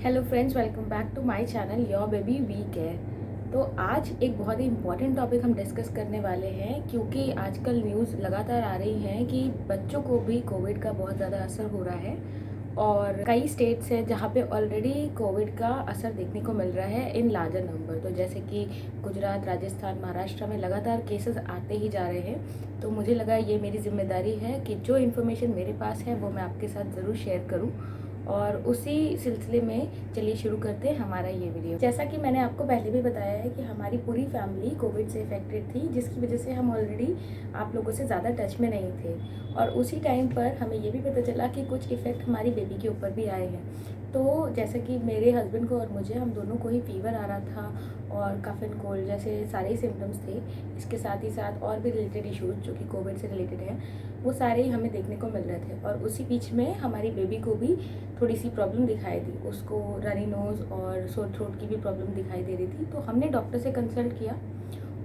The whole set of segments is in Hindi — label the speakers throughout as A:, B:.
A: Hello friends, welcome back to my channel your baby we care. तो आज एक बहुत ही इम्पॉर्टेंट टॉपिक हम डिस्कस करने वाले हैं, क्योंकि आजकल न्यूज़ लगातार आ रही हैं कि बच्चों को भी कोविड का बहुत ज़्यादा असर हो रहा है और कई स्टेट्स हैं जहाँ पे ऑलरेडी कोविड का असर देखने को मिल रहा है इन लार्जर नंबर। तो जैसे कि गुजरात, राजस्थान, महाराष्ट्र में लगातार केसेस आते ही जा रहे हैं। तो मुझे लगा ये मेरी जिम्मेदारी है कि जो इन्फॉर्मेशन मेरे पास है वो मैं आपके साथ ज़रूर शेयर करूँ। और उसी सिलसिले में चलिए शुरू करते हैं हमारा ये वीडियो। जैसा कि मैंने आपको पहले भी बताया है कि हमारी पूरी फैमिली कोविड से इफेक्टेड थी, जिसकी वजह से हम ऑलरेडी आप लोगों से ज़्यादा टच में नहीं थे। और उसी टाइम पर हमें ये भी पता चला कि कुछ इफ़ेक्ट हमारी बेबी के ऊपर भी आए हैं। तो जैसे कि मेरे हस्बैंड को और मुझे, हम दोनों को ही फीवर आ रहा था और कफ एंड कोल्ड जैसे सारे ही सिम्टम्स थे। इसके साथ ही साथ और भी रिलेटेड इश्यूज जो कि कोविड से रिलेटेड हैं, वो सारे ही हमें देखने को मिल रहे थे। और उसी बीच में हमारी बेबी को भी थोड़ी सी प्रॉब्लम दिखाई दी, उसको रनी नोज़ और सोर थ्रोट की भी प्रॉब्लम दिखाई दे रही थी। तो हमने डॉक्टर से कंसल्ट किया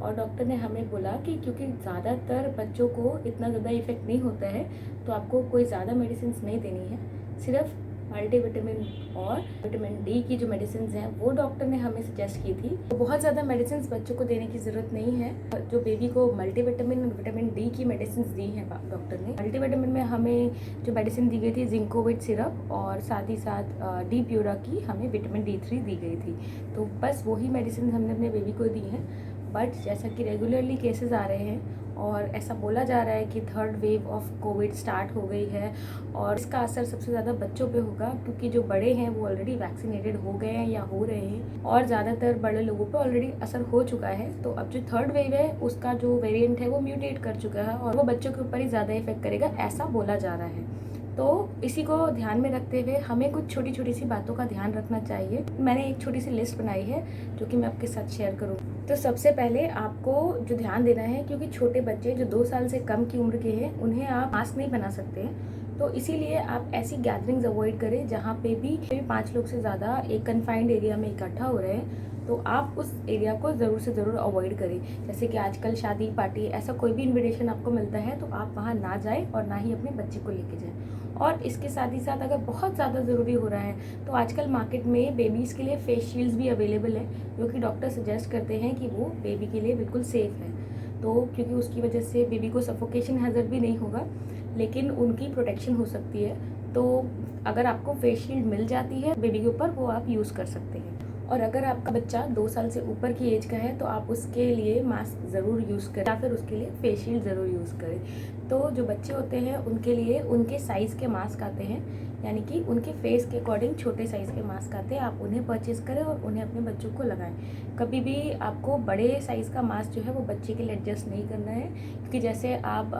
A: और डॉक्टर ने हमें बोला कि क्योंकि ज़्यादातर बच्चों को इतना ज़्यादा इफेक्ट नहीं होता है, तो आपको कोई ज़्यादा मेडिसिन नहीं देनी है। सिर्फ मल्टीविटामिन और विटामिन डी की जो मेडिसिन हैं वो डॉक्टर ने हमें सजेस्ट की थी। तो बहुत ज़्यादा मेडिसिन बच्चों को देने की ज़रूरत नहीं है। जो बेबी को मल्टीविटामिन और विटामिन डी की मेडिसिन दी हैं डॉक्टर ने, मल्टीविटामिन में हमें जो मेडिसिन दी गई थी जिंकोविट सिरप, और साथ ही साथ डी प्यूरा की हमें विटामिन D3 दी गई थी। तो बस वही मेडिसिन हमने अपने बेबी को दी हैं। बट जैसा कि रेगुलरली केसेस आ रहे हैं और ऐसा बोला जा रहा है कि third wave of Covid start हो गई है और इसका असर सबसे ज़्यादा बच्चों पे होगा, क्योंकि जो बड़े हैं वो ऑलरेडी वैक्सीनेटेड हो गए हैं या हो रहे हैं और ज़्यादातर बड़े लोगों पे ऑलरेडी असर हो चुका है। तो अब जो थर्ड वेव है उसका जो वेरिएंट है वो म्यूटेट कर चुका है और वो बच्चों के ऊपर ही ज़्यादा इफेक्ट करेगा, ऐसा बोला जा रहा है। तो इसी को ध्यान में रखते हुए हमें कुछ छोटी छोटी सी बातों का ध्यान रखना चाहिए। मैंने एक छोटी सी लिस्ट बनाई है जो कि मैं आपके साथ शेयर करूँ। तो सबसे पहले आपको जो ध्यान देना है, क्योंकि छोटे बच्चे जो 2 साल से कम की उम्र के हैं उन्हें आप मास्क नहीं बना सकते हैं। तो इसीलिए आप ऐसी गैदरिंग्स अवॉइड करें जहाँ पे भी 5 लोग से ज़्यादा एक कन्फाइंड एरिया में इकट्ठा हो रहे हैं। तो आप उस एरिया को ज़रूर से ज़रूर अवॉइड करें। जैसे कि आजकल शादी पार्टी ऐसा कोई भी इन्विटेशन आपको मिलता है तो आप वहाँ ना जाएं और ना ही अपने बच्चे को लेके जाएं। और इसके साथ ही साथ अगर बहुत ज़्यादा ज़रूरी हो रहा है तो आजकल मार्केट में बेबीज़ के लिए फेस शील्ड्स भी अवेलेबल है, जो कि डॉक्टर सजेस्ट करते हैं कि वो बेबी के लिए बिल्कुल सेफ़ है। तो क्योंकि उसकी वजह से बेबी को सफोकेशन हैज़र्ड भी नहीं होगा, लेकिन उनकी प्रोटेक्शन हो सकती है। तो अगर आपको फेस शील्ड मिल जाती है बेबी के ऊपर, वो आप यूज़ कर सकते हैं। और अगर आपका बच्चा 2 साल से ऊपर की एज का है तो आप उसके लिए मास्क ज़रूर यूज़ करें या फिर उसके लिए फेस शील्ड ज़रूर यूज़ करें। तो जो बच्चे होते हैं उनके लिए उनके साइज़ के मास्क आते हैं, यानी कि उनके फेस के अकॉर्डिंग छोटे साइज़ के मास्क आते हैं। आप उन्हें परचेज़ करें और उन्हें अपने बच्चों को लगाएं। कभी भी आपको बड़े साइज़ का मास्क जो है वो बच्चे के लिए एडजस्ट नहीं करना है, क्योंकि जैसे आप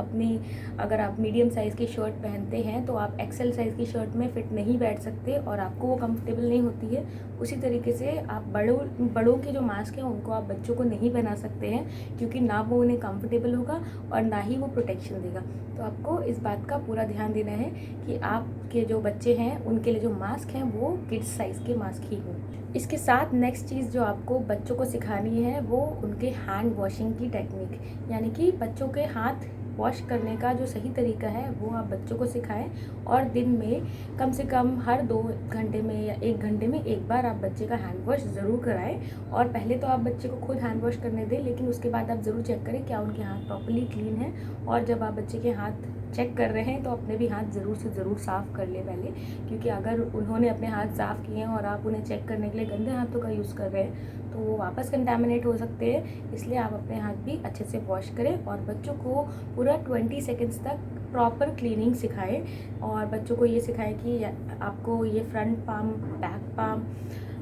A: अगर आप मीडियम साइज़ की शर्ट पहनते हैं तो आप एक्सेल साइज़ की शर्ट में फिट नहीं बैठ सकते और आपको वो कंफर्टेबल नहीं होती है। उसी तरीके से आप बड़ों के जो मास्क हैं उनको आप बच्चों को नहीं पहना सकते हैं, क्योंकि ना वो उन्हें कंफर्टेबल होगा और ना ही वो प्रोटेक्शन देगा। तो आपको इस बात का पूरा ध्यान देना है कि आपके जो बच्चे हैं उनके लिए जो मास्क हैं वो किड्स साइज़ के मास्क ही हों। इसके साथ नेक्स्ट चीज़ जो आपको बच्चों को सिखानी है वो उनके हैंड वॉशिंग की टेक्निक, यानी कि बच्चों के हाथ वॉश करने का जो सही तरीका है वो आप बच्चों को सिखाएं। और दिन में कम से कम हर 2 घंटे में या 1 घंटे में एक बार आप बच्चे का हैंड वॉश ज़रूर कराएं। और पहले तो आप बच्चे को खुद हैंड वॉश करने दें, लेकिन उसके बाद आप ज़रूर चेक करें क्या उनके हाथ प्रॉपर्ली क्लीन है। और जब आप बच्चे के हाथ चेक कर रहे हैं तो अपने भी हाथ ज़रूर से ज़रूर साफ़ कर ले पहले, क्योंकि अगर उन्होंने अपने हाथ साफ़ किए हैं और आप उन्हें चेक करने के लिए गंदे हाथों का यूज़ कर रहे हैं तो वो वापस कंटामिनेट हो सकते हैं। इसलिए आप अपने हाथ भी अच्छे से वॉश करें और बच्चों को पूरा 20 सेकेंड्स तक प्रॉपर क्लीनिंग सिखाएं। और बच्चों को ये सिखाएं कि आपको ये फ्रंट पाम, बैक पाम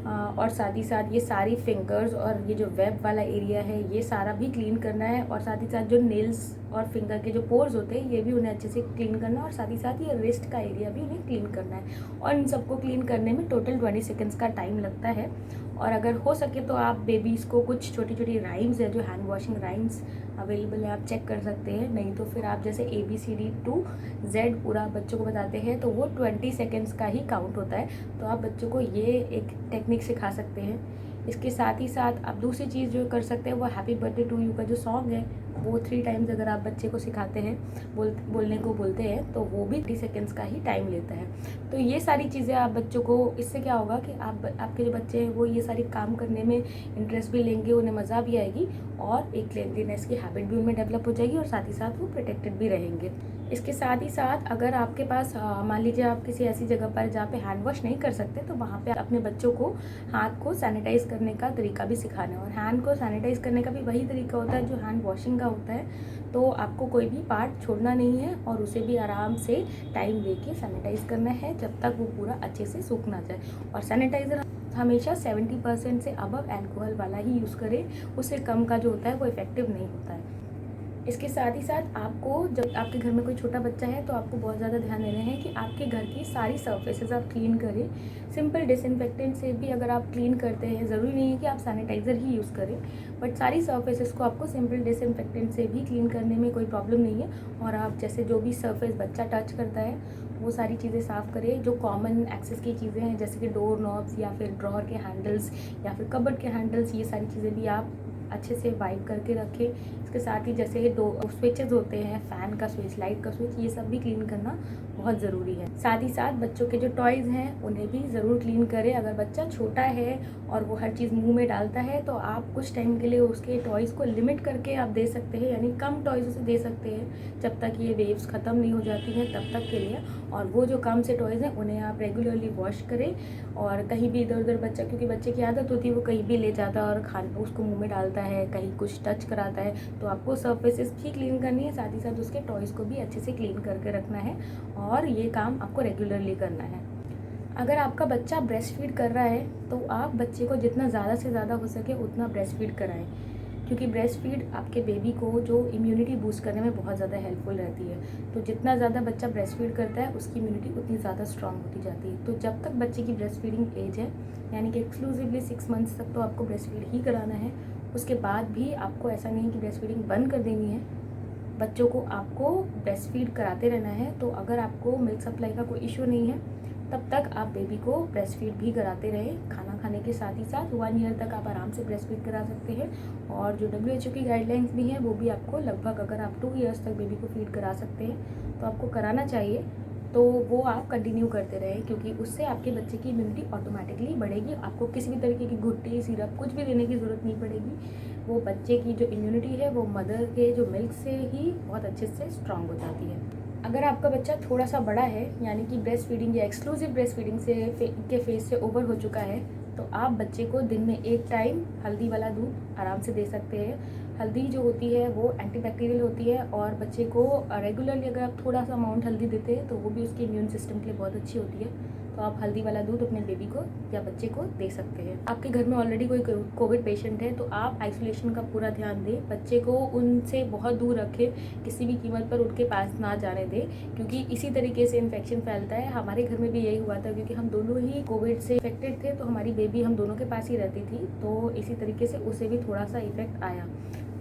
A: और साथ ही साथ ये सारी फिंगर्स और ये जो वेब वाला एरिया है ये सारा भी क्लीन करना है। और साथ ही साथ जो नेल्स और फिंगर के जो पोर्स होते हैं ये भी उन्हें अच्छे से क्लीन करना है। और साथ ही साथ ये रिस्ट का एरिया भी उन्हें क्लीन करना है। और इन सबको क्लीन करने में टोटल 20 सेकेंड्स का टाइम लगता है। और अगर हो सके तो आप बेबीज़ को कुछ छोटी छोटी राइम्स है, जो हैंड वॉशिंग राइम्स अवेलेबल है, आप चेक कर सकते हैं। नहीं तो फिर आप जैसे ABCD to Z पूरा बच्चों को बताते हैं तो वो 20 सेकेंड्स का ही काउंट होता है। तो आप बच्चों को ये एक टेक्निक सिखा सकते हैं। इसके साथ ही साथ आप दूसरी चीज़ जो कर सकते हैं वो हैप्पी बर्थडे टू यू का जो सॉन्ग है वो 3 टाइम्स अगर आप बच्चे को सिखाते हैं, बोलने को बोलते हैं, तो वो भी 30 सेकेंड्स का ही टाइम लेता है। तो ये सारी चीज़ें आप बच्चों को, इससे क्या होगा कि आपके जो बच्चे हैं वो ये सारी काम करने में इंटरेस्ट भी लेंगे, उन्हें मज़ा भी आएगी और एक क्लीनलीनेस की हैबिट भी उनमें डेवलप हो जाएगी और साथ ही साथ वो प्रोटेक्टेड भी रहेंगे। इसके साथ ही साथ अगर आपके पास मान लीजिए आप किसी ऐसी जगह पर जहाँ पे हैंड वॉश नहीं कर सकते, तो वहाँ पे अपने बच्चों को हाथ को सैनिटाइज़ करने का तरीका भी सिखाना है। और हैंड को सैनिटाइज़ करने का भी वही तरीका होता है जो हैंड वॉशिंग का होता है। तो आपको कोई भी पार्ट छोड़ना नहीं है और उसे भी आराम से टाइम लेके सैनिटाइज़ करना है जब तक वो पूरा अच्छे से सूख ना जाए। और सैनिटाइज़र हमेशा 70% से अबव अल्कोहल वाला ही यूज़ करें, उससे कम का जो होता है वो इफ़ेक्टिव नहीं होता है। इसके साथ ही साथ आपको, जब आपके घर में कोई छोटा बच्चा है तो आपको बहुत ज़्यादा ध्यान देना है कि आपके घर की सारी सर्फेसेस आप क्लीन करें। सिंपल डिसइंफेक्टेंट से भी अगर आप क्लीन करते हैं, ज़रूरी नहीं है कि आप सैनिटाइज़र ही यूज़ करें, बट सारी सर्फेसेस को आपको सिंपल डिसइंफेक्टेंट से भी क्लीन करने में कोई प्रॉब्लम नहीं है। और आप जैसे जो भी सर्फेस बच्चा टच करता है वो सारी चीज़ें साफ़ करें। जो कॉमन एक्सेस की चीज़ें हैं जैसे कि डोर नॉब्स या फिर ड्रॉअर के हैंडल्स या फिर कबर्ड के हैंडल्स, ये सारी चीज़ें भी आप अच्छे से वाइप करके रखें। इसके साथ ही जैसे दो स्विचेस होते हैं, फ़ैन का स्विच, लाइट का स्विच, ये सब भी क्लीन करना बहुत ज़रूरी है। साथ ही साथ बच्चों के जो टॉयज़ हैं उन्हें भी ज़रूर क्लीन करें। अगर बच्चा छोटा है और वो हर चीज़ मुंह में डालता है तो आप कुछ टाइम के लिए उसके टॉयज़ को लिमिट करके आप दे सकते हैं, यानी कम टॉयज़ उसे दे सकते हैं जब तक ये वेव्स ख़त्म नहीं हो जाती हैं तब तक के लिए। और वो जो कम से टॉयज़ हैं उन्हें आप रेगुलरली वॉश करें। और कहीं भी इधर उधर बच्चा, क्योंकि बच्चे की आदत होती है वो कहीं भी ले जाता है और उसको मुँह में डालता है, कहीं कुछ टच कराता है, तो आपको सर्फेसेस भी क्लीन करनी है, साथ ही साथ उसके टॉयज़ को भी अच्छे से क्लीन करके रखना है और ये काम आपको रेगुलरली करना है। अगर आपका बच्चा ब्रेस्ट फीड कर रहा है तो आप बच्चे को जितना ज़्यादा से ज़्यादा हो सके उतना ब्रेस्ट फीड कराएं, क्योंकि ब्रेस्ट फीड आपके बेबी को जो इम्यूनिटी बूस्ट करने में बहुत ज़्यादा हेल्पफुल रहती है। तो जितना ज़्यादा बच्चा ब्रेस्ट फीड करता है उसकी इम्यूनिटी उतनी ज़्यादा स्ट्रांग होती जाती है। तो जब तक बच्चे की ब्रेस्ट फीडिंग एज है, यानी कि एक्सक्लूसिवली 6 मंथ्स तक तो आपको ब्रेस्ट फीड ही कराना है। उसके बाद भी आपको ऐसा नहीं है कि ब्रेस्ट फीडिंग बंद कर देनी है, बच्चों को आपको ब्रेस्ट फीड कराते रहना है। तो अगर आपको मिल्क सप्लाई का कोई इशू नहीं है तब तक आप बेबी को ब्रेस्ट फीड भी कराते रहें। खाना खाने के साथ ही साथ 1 ईयर तक आप आराम से ब्रेस्ट फीड करा सकते हैं। और जो WHO की गाइडलाइंस भी हैं वो भी आपको लगभग, अगर आप 2 ईयर्स तक बेबी को फीड करा सकते हैं तो आपको कराना चाहिए। तो वो आप कंटिन्यू करते रहें, क्योंकि उससे आपके बच्चे की इम्यूनिटी ऑटोमेटिकली बढ़ेगी। आपको किसी भी तरीके की घुट्टी, सिरप कुछ भी देने की ज़रूरत नहीं पड़ेगी। वो बच्चे की जो इम्यूनिटी है वो मदर के जो मिल्क से ही बहुत अच्छे से स्ट्रांग हो जाती है। अगर आपका बच्चा थोड़ा सा बड़ा है, यानी कि ब्रेस्ट फीडिंग या एक्सक्लूसिव ब्रेस्ट फीडिंग के फेज से ओवर हो चुका है, तो आप बच्चे को दिन में 1 टाइम हल्दी वाला दूध आराम से दे सकते हैं। हल्दी जो होती है वो एंटीबैक्टीरियल होती है और बच्चे को रेगुलरली अगर आप थोड़ा सा अमाउंट हल्दी देते हैं तो वो भी उसके इम्यून सिस्टम के लिए बहुत अच्छी होती है। तो आप हल्दी वाला दूध अपने बेबी को या बच्चे को दे सकते हैं। आपके घर में ऑलरेडी कोई कोविड पेशेंट है तो आप आइसोलेशन का पूरा ध्यान दें, बच्चे को उनसे बहुत दूर रखें, किसी भी कीमत पर उनके पास ना जाने दें, क्योंकि इसी तरीके से इन्फेक्शन फैलता है। हमारे घर में भी यही हुआ था, क्योंकि हम दोनों ही कोविड से इफेक्टेड थे, तो हमारी बेबी हम दोनों के पास ही रहती थी, तो इसी तरीके से उसे भी थोड़ा सा इफेक्ट आया।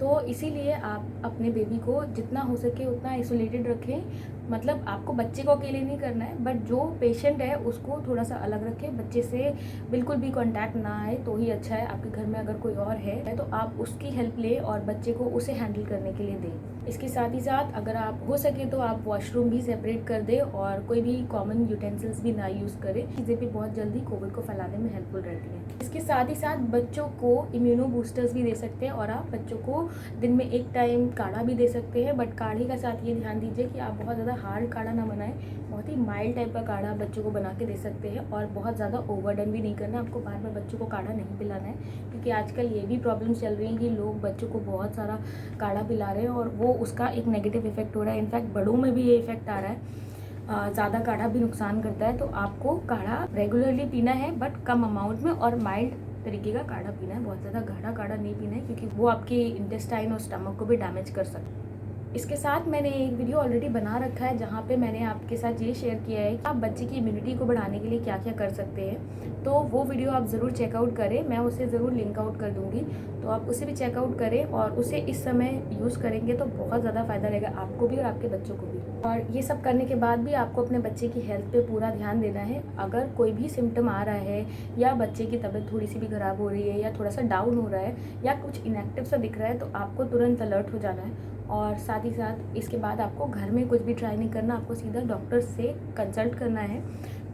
A: तो इसीलिए आप अपने बेबी को जितना हो सके उतना आइसोलेटेड रखें। मतलब आपको बच्चे को अकेले नहीं करना है, बट जो पेशेंट है उसको थोड़ा सा अलग रखें, बच्चे से बिल्कुल भी कांटेक्ट ना आए तो ही अच्छा है। आपके घर में अगर कोई और है तो आप उसकी हेल्प लें और बच्चे को उसे हैंडल करने के लिए दें। इसके साथ ही साथ अगर आप हो सके तो आप वॉशरूम भी सेपरेट कर दें और कोई भी कॉमन यूटेंसिल्स भी ना यूज़ करें। चीज़ें भी बहुत जल्दी कोविड को फैलाने में हेल्पफुल रहती हैं। इसके साथ ही साथ बच्चों को इम्यूनो बूस्टर्स भी दे सकते हैं और आप बच्चों को दिन में 1 टाइम काढ़ा भी दे सकते हैं। बट काढ़े का साथ ये ध्यान दीजिए कि आप बहुत ज़्यादा हार्ड काढ़ा ना बनाएं, बहुत ही माइल्ड टाइप का काढ़ा बच्चों को बना के दे सकते हैं। और बहुत ज़्यादा ओवरडन भी नहीं करना, आपको बार बार बच्चों को काढ़ा नहीं पिलाना है, क्योंकि आजकल ये भी प्रॉब्लम्स चल रही हैं कि लोग बच्चों को बहुत सारा काढ़ा पिला रहे हैं और वो उसका एक नेगेटिव इफेक्ट हो रहा है। इनफैक्ट बड़ों में भी ये इफेक्ट आ रहा है। ज़्यादा काढ़ा भी नुकसान करता है, तो आपको काढ़ा रेगुलरली पीना है बट कम अमाउंट में और माइल्ड तरीके का काढ़ा पीना है। बहुत ज़्यादा गाढ़ा काढ़ा नहीं पीना है, क्योंकि वो आपके इंटेस्टाइन और स्टमक को भी डैमेज कर सकता है। इसके साथ मैंने एक वीडियो ऑलरेडी बना रखा है जहाँ पे मैंने आपके साथ ये शेयर किया है कि आप बच्चे की इम्यूनिटी को बढ़ाने के लिए क्या क्या कर सकते हैं। तो वो वीडियो आप ज़रूर चेकआउट करें, मैं उसे ज़रूर लिंक आउट कर दूँगी, तो आप उसे भी चेकआउट करें और उसे इस समय यूज़ करेंगे तो बहुत ज़्यादा फ़ायदा रहेगा आपको भी और आपके बच्चों को भी। और ये सब करने के बाद भी आपको अपने बच्चे की हेल्थ पे पूरा ध्यान देना है। अगर कोई भी सिम्टम आ रहा है या बच्चे की तबीयत थोड़ी सी भी ख़राब हो रही है या थोड़ा सा डाउन हो रहा है या कुछ इनएक्टिव सा दिख रहा है तो आपको तुरंत अलर्ट हो जाना है। और साथ ही साथ इसके बाद आपको घर में कुछ भी ट्राई नहीं करना, आपको सीधा डॉक्टर से कंसल्ट करना है।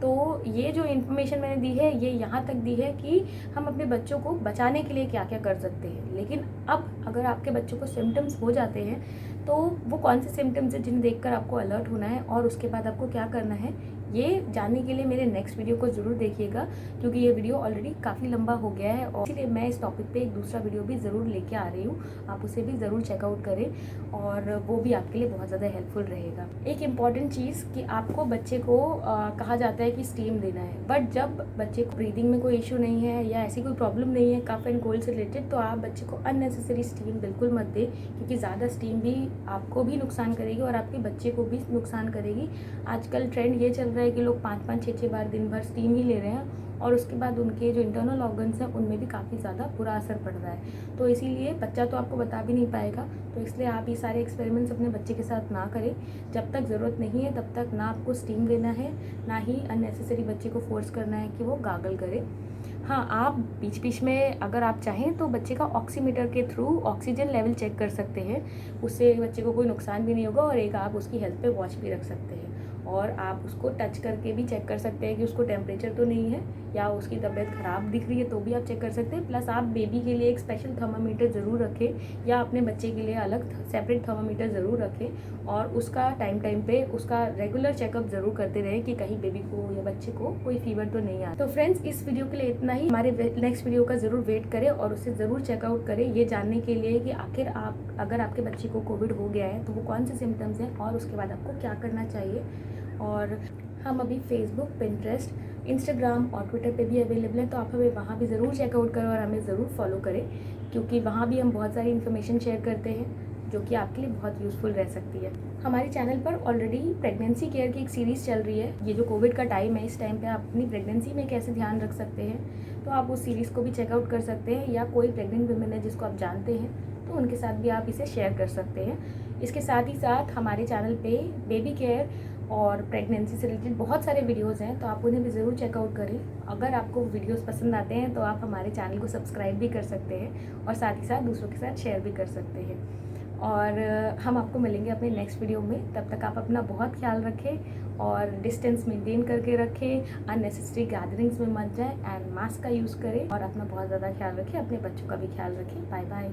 A: तो ये जो इन्फॉर्मेशन मैंने दी है ये यहाँ तक दी है कि हम अपने बच्चों को बचाने के लिए क्या क्या कर सकते हैं। लेकिन अब अगर आपके बच्चों को सिम्टम्स हो जाते हैं तो वो कौन से सिम्टम्स हैं जिन्हें देखकर आपको अलर्ट होना है और उसके बाद आपको क्या करना है, ये जानने के लिए मेरे नेक्स्ट वीडियो को ज़रूर देखिएगा, क्योंकि ये वीडियो ऑलरेडी काफ़ी लंबा हो गया है और इसलिए मैं इस टॉपिक पे एक दूसरा वीडियो भी ज़रूर लेके आ रही हूँ। आप उसे भी ज़रूर चेकआउट करें और वो भी आपके लिए बहुत ज़्यादा हेल्पफुल रहेगा। एक इम्पॉर्टेंट चीज़ कि आपको बच्चे को कहा जाता है कि स्टीम देना है, बट जब बच्चे को ब्रीदिंग में कोई इशू नहीं है या ऐसी कोई प्रॉब्लम नहीं है कफ एंड कोल्ड से रिलेटेड, तो आप बच्चे को अननेसेसरी स्टीम बिल्कुल मत दें, क्योंकि ज़्यादा स्टीम भी आपको भी नुकसान करेगी और आपके बच्चे को भी नुकसान करेगी। आजकल ट्रेंड ये चल रहा है कि लोग 5-5, 6-6 बार दिन भर स्टीम ही ले रहे हैं और उसके बाद उनके जो इंटरनल ऑर्गन्स हैं उनमें भी काफ़ी ज़्यादा बुरा असर पड़ रहा है। तो इसीलिए बच्चा तो आपको बता भी नहीं पाएगा, तो इसलिए आप ये सारे एक्सपेरिमेंट्स अपने बच्चे के साथ ना करें। जब तक ज़रूरत नहीं है तब तक ना आपको स्टीम देना है, ना ही अननेसेसरी बच्चे को फोर्स करना है कि वो गागल करे। हाँ, आप बीच बीच में अगर आप चाहें तो बच्चे का ऑक्सीमीटर के थ्रू ऑक्सीजन लेवल चेक कर सकते हैं, उससे बच्चे को कोई नुकसान भी नहीं होगा और एक आप उसकी हेल्थ पे वॉच भी रख सकते हैं। और आप उसको टच करके भी चेक कर सकते हैं कि उसको टेम्परेचर तो नहीं है या उसकी तबीयत ख़राब दिख रही है तो भी आप चेक कर सकते हैं। प्लस आप बेबी के लिए एक स्पेशल थर्मामीटर ज़रूर रखें या अपने बच्चे के लिए अलग सेपरेट थर्मामीटर ज़रूर रखें और उसका टाइम टाइम पे उसका रेगुलर चेकअप ज़रूर करते रहें कि कहीं बेबी को या बच्चे को कोई फीवर तो नहीं आ। तो फ्रेंड्स, इस वीडियो के लिए इतना ही। हमारे नेक्स्ट वीडियो का ज़रूर वेट करें और उसे ज़रूर चेकआउट करें, ये जानने के लिए कि आखिर आप अगर आपके बच्चे को कोविड हो गया है तो वो कौन से सिम्टम्स हैं और उसके बाद आपको क्या करना चाहिए। और हम अभी फेसबुक, पिंटरेस्ट, इंस्टाग्राम और ट्विटर पे भी अवेलेबल हैं, तो आप हमें वहाँ भी ज़रूर चेकआउट करें और हमें ज़रूर फॉलो करें, क्योंकि वहाँ भी हम बहुत सारी इन्फॉर्मेशन शेयर करते हैं जो कि आपके लिए बहुत यूज़फुल रह सकती है। हमारे चैनल पर ऑलरेडी प्रेगनेंसी केयर की एक सीरीज़ चल रही है। ये जो कोविड का टाइम है, इस टाइम पे आप अपनी प्रेगनेंसी में कैसे ध्यान रख सकते हैं, तो आप उस सीरीज़ को भी चेकआउट कर सकते हैं, या कोई प्रेग्नेंट वुमेन है जिसको आप जानते हैं तो उनके साथ भी आप इसे शेयर कर सकते हैं। इसके साथ ही साथ हमारे चैनल पे बेबी केयर और प्रेगनेंसी से रिलेटेड बहुत सारे वीडियोज़ हैं, तो आप उन्हें भी ज़रूर चेकआउट करें। अगर आपको वीडियोज़ पसंद आते हैं तो आप हमारे चैनल को सब्सक्राइब भी कर सकते हैं और साथ ही साथ दूसरों के साथ शेयर भी कर सकते हैं। और हम आपको मिलेंगे अपने नेक्स्ट वीडियो में। तब तक आप अपना बहुत ख्याल रखें और डिस्टेंस मेंटेन करके रखें, अननेसेसरी गैदरिंग्स में मत जाएं एंड मास्क का यूज़ करें और अपना बहुत ज़्यादा ख्याल रखें, अपने बच्चों का भी ख्याल रखें। Bye bye.